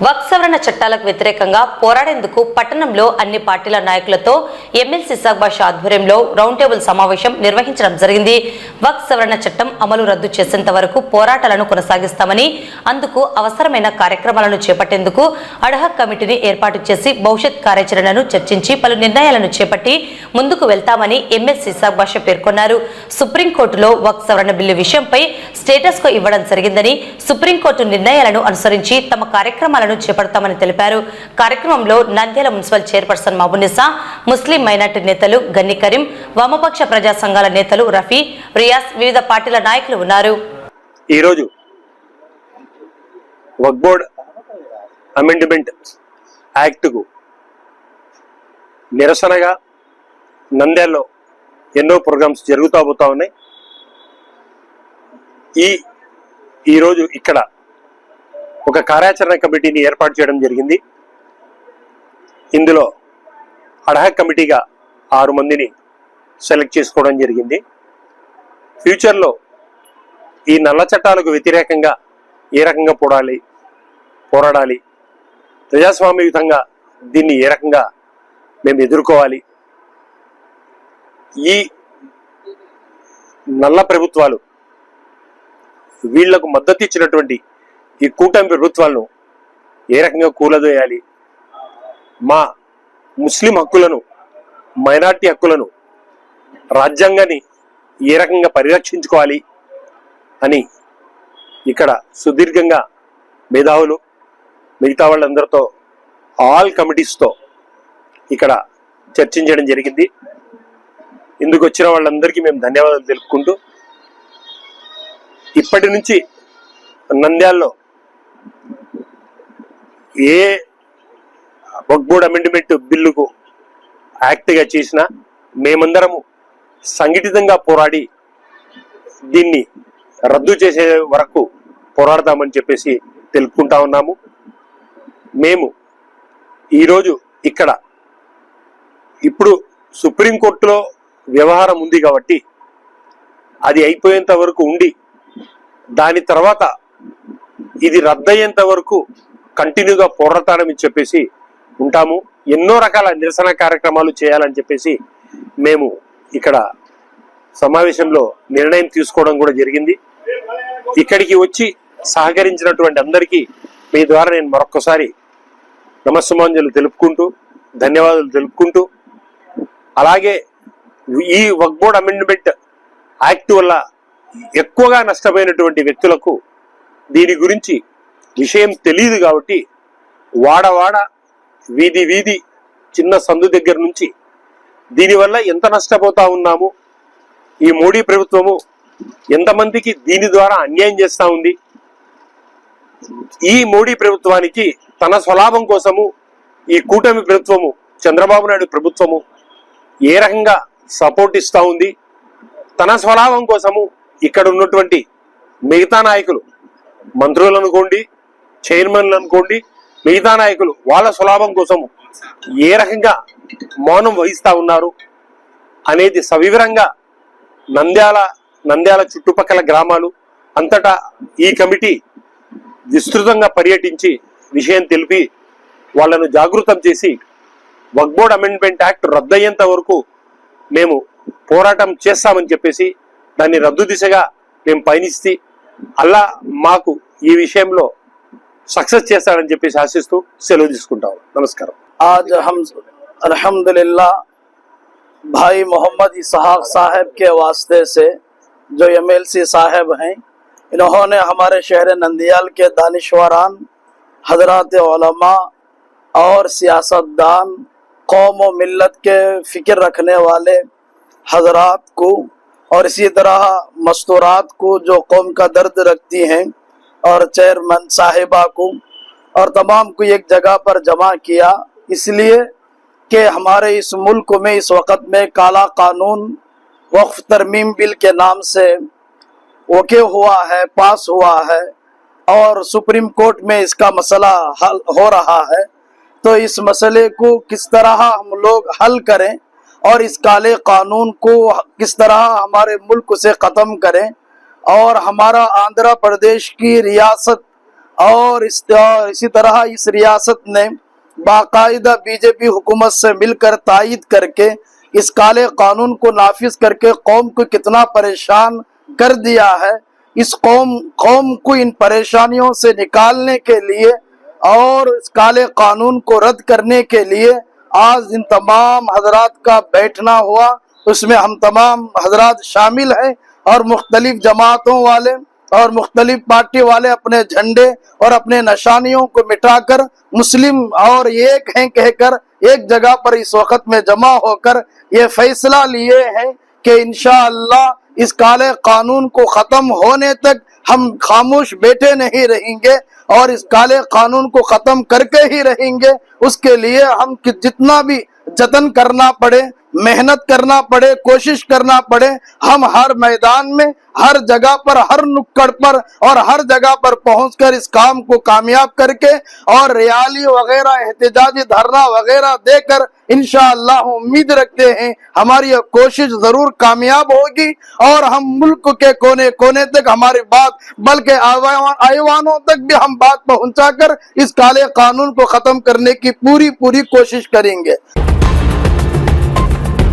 వక్ఫ్ సవరణ చట్టాలకు వ్యతిరేకంగా పోరాడేందుకు పట్టణంలో అన్ని పార్టీల నాయకులతో ఎమ్మెల్సీ ఇసాక్ బాషా ఆధ్వర్యంలో రౌండ్ టేబుల్ సమావేశం నిర్వహించడం జరిగింది. వక్ఫ్ సవరణ చట్టం అమలు రద్దు చేసేంత వరకు పోరాటాలను కొనసాగిస్తామని, అందుకు అవసరమైన కార్యక్రమాలను చేపట్టేందుకు అడ్హాక్ కమిటీని ఏర్పాటు చేసి భవిష్యత్ కార్యాచరణను చర్చించి పలు నిర్ణయాలను చేపట్టి ముందుకు వెళ్తామని ఎమ్మెల్సీ ఇసాక్ బాషా పేర్కొన్నారు. సుప్రీంకోర్టులో వక్ఫ్ సవరణ బిల్లు విషయంపై స్టేటస్ కో ఇవ్వడం జరిగిందని, సుప్రీంకోర్టు నిర్ణయాలను అనుసరించి తమ కార్యక్రమాలను చేపడతామని తెలిపారు. కార్యక్రమంలో నంద్యాల మున్సిపల్ చైర్పర్సన్ మహబూనిసా, ముస్లిం మైనార్టీ నేతలు గన్ని కరీం, వామపక్ష ప్రజా సంఘాల నేతలు రఫీ, రియాజ్, వివిధ పార్టీల నాయకులు ఉన్నారు. ఈరోజు వక్ఫ్ బోర్డ్ అమెండ్మెంట్ యాక్ట్కు నిరసనగా నంద్యాలలో ఎన్నో ప్రోగ్రామ్స్ జరుగుతూ ఉన్నాయి. ఈరోజు ఇక్కడ ఒక కార్యాచరణ కమిటీని ఏర్పాటు చేయడం జరిగింది. ఇందులో అడ్హాక్ కమిటీగా 6 మందిని సెలెక్ట్ చేసుకోవడం జరిగింది. ఫ్యూచర్లో ఈ నల్ల చట్టాలకు వ్యతిరేకంగా ఏ రకంగా పోరాడాలి, ప్రజాస్వామ్యయుతంగా దీన్ని ఏ రకంగా మేము ఎదుర్కోవాలి, ఈ నల్ల ప్రభుత్వాలు వీళ్లకు మద్దతు ఇచ్చినటువంటి ఈ కూటమి ప్రభుత్వాలను ఏ రకంగా కూలదోయాలి, మా ముస్లిం హక్కులను, మైనార్టీ హక్కులను, రాజ్యాంగాన్ని ఏ రకంగా పరిరక్షించుకోవాలి అని ఇక్కడ సుదీర్ఘంగా మేధావులు, మిగతా వాళ్ళందరితో, ఆల్ కమిటీస్తో ఇక్కడ చర్చించడం జరిగింది. ఇందుకు వచ్చిన వాళ్ళందరికీ మేము ధన్యవాదాలు తెలుపుకుంటూ, ఇప్పటి నుంచి నంద్యాలలో ఏ వక్ఫ్ బోర్డ్ అమెండ్మెంట్ బిల్లుకు యాక్ట్గా చేసినా మేమందరము సంఘటితంగా పోరాడి దీన్ని రద్దు చేసే వరకు పోరాడతామని చెప్పేసి తెలుపుకుంటా ఉన్నాము. మేము ఈరోజు ఇప్పుడు సుప్రీంకోర్టులో వ్యవహారం ఉంది కాబట్టి అది అయిపోయేంత వరకు ఉండి, దాని తర్వాత ఇది రద్దయ్యేంత వరకు కంటిన్యూగా పోరాడతామని చెప్పేసి ఉంటాము. ఎన్నో రకాల నిరసన కార్యక్రమాలు చేయాలని చెప్పేసి మేము ఇక్కడ సమావేశంలో నిర్ణయం తీసుకోవడం కూడా జరిగింది. ఇక్కడికి వచ్చి సహకరించినటువంటి అందరికీ మీ ద్వారా నేను మరొకసారి నమస్సుమాంజలు తెలుపుకుంటూ, ధన్యవాదాలు తెలుపుకుంటూ, అలాగే ఈ వక్ఫ్ బోర్డ్ అమెండ్మెంట్ యాక్ట్ వల్ల ఎక్కువగా నష్టపోయినటువంటి వ్యక్తులకు దీని గురించి విషయం తెలియదు కాబట్టి వాడ వీధి చిన్న సందు దగ్గర నుంచి దీనివల్ల ఎంత నష్టపోతా ఉన్నాము, ఈ మోడీ ప్రభుత్వము ఎంతమందికి దీని ద్వారా అన్యాయం చేస్తూ ఉంది, ఈ మోడీ ప్రభుత్వానికి తన స్వలాభం కోసము ఈ కూటమి ప్రభుత్వము, చంద్రబాబు నాయుడు ప్రభుత్వము ఏ రకంగా సపోర్ట్ ఇస్తూ ఉంది, తన స్వలాభం కోసము ఇక్కడ ఉన్నటువంటి మిగతా నాయకులు, మంత్రులు అనుకోండి, చైర్మన్లు అనుకోండి, మిగతా నాయకులు వాళ్ళ స్వలాభం కోసము ఏ రకంగా మౌనం వహిస్తూ ఉన్నారు అనేది సవివరంగా నంద్యాల చుట్టుపక్కల గ్రామాలు అంతటా ఈ కమిటీ విస్తృతంగా పర్యటించి విషయం తెలిపి వాళ్ళను జాగృతం చేసి వక్ఫ్ బోర్డ్ అమెండ్మెంట్ యాక్ట్ రద్దయ్యేంత వరకు మేము పోరాటం చేస్తామని చెప్పేసి దాన్ని రద్దు దిశగా మేము పయనిస్తే అల్లా మాకు ఈ విషయంలో सक्सेस చేస్తారని చెప్పేసి ఆశిస్తూ సెలవు తీసుకుంటాం. నమస్కారం. आज हम अल्हम्दुलिल्लाह भाई मोहम्मद इसहाक साहब के वास्ते से जो एमएलसी साहब हैं, इन्होंने हमारे शहर नंदियाल के दानिश्वरान, हजरात उलमा और सियासतदान, कौम व मिल्लत के फिक्र रखने वाले हजरात को और इसी तरह मस्तूरात को जो कौम का दर्द रखती हैं और चेयरमैन साहिबा को और तमाम को एक जगह पर जमा किया, इसलिए कि हमारे इस मुल्क में इस वक़्त में काला कानून वक्फ तरमीम बिल के नाम से ओके हुआ है, पास हुआ है और सुप्रीम कोर्ट में इसका मसला हल हो रहा है। तो इस मसले को किस तरह हम लोग हल करें और इस काले कानून को किस तरह हमारे मुल्क से ख़त्म करें और हमारा आंध्र प्रदेश की रियासत और इसी तरह इस रियासत ने बाकायदा बीजेपी हुकूमत से मिलकर तायद करके इस काले कानून को नाफिज करके कौम को कितना परेशान कर दिया है। इस कौम को इन परेशानियों से निकालने के लिए और इस काले कानून को रद्द करने के लिए आज इन तमाम हजरात का बैठना हुआ। उसमें हम तमाम हजरात शामिल हैं और मुख्तलिफ जमातों वाले और मुख्तलिफ पार्टी वाले अपने झंडे और अपने निशानियों को मिटाकर मुस्लिम और एक हैं कहकर एक जगह पर इस वक्त में जमा होकर ये फैसला लिए हैं कि इंशाअल्लाह इस काले कानून को खत्म होने तक हम खामोश बैठे नहीं रहेंगे और इस काले कानून को खत्म करके ही रहेंगे। उसके लिए हम जितना भी जतन करना पड़े, मेहनत करना पड़े, कोशिश करना पड़े, हम हर मैदान में, हर जगह पर, हर नुक्कड़ पर और हर जगह पर पहुंचकर इस काम को कामयाब करके और रैली वगैरह, एहतजाजी धरना वगैरह देकर इंशाअल्लाह उम्मीद रखते हैं हमारी यह कोशिश जरूर कामयाब होगी और हम मुल्क के कोने कोने तक हमारी बात, बल्कि ऐवानों तक भी हम बात पहुंचाकर इस काले कानून को खत्म करने की पूरी कोशिश करेंगे।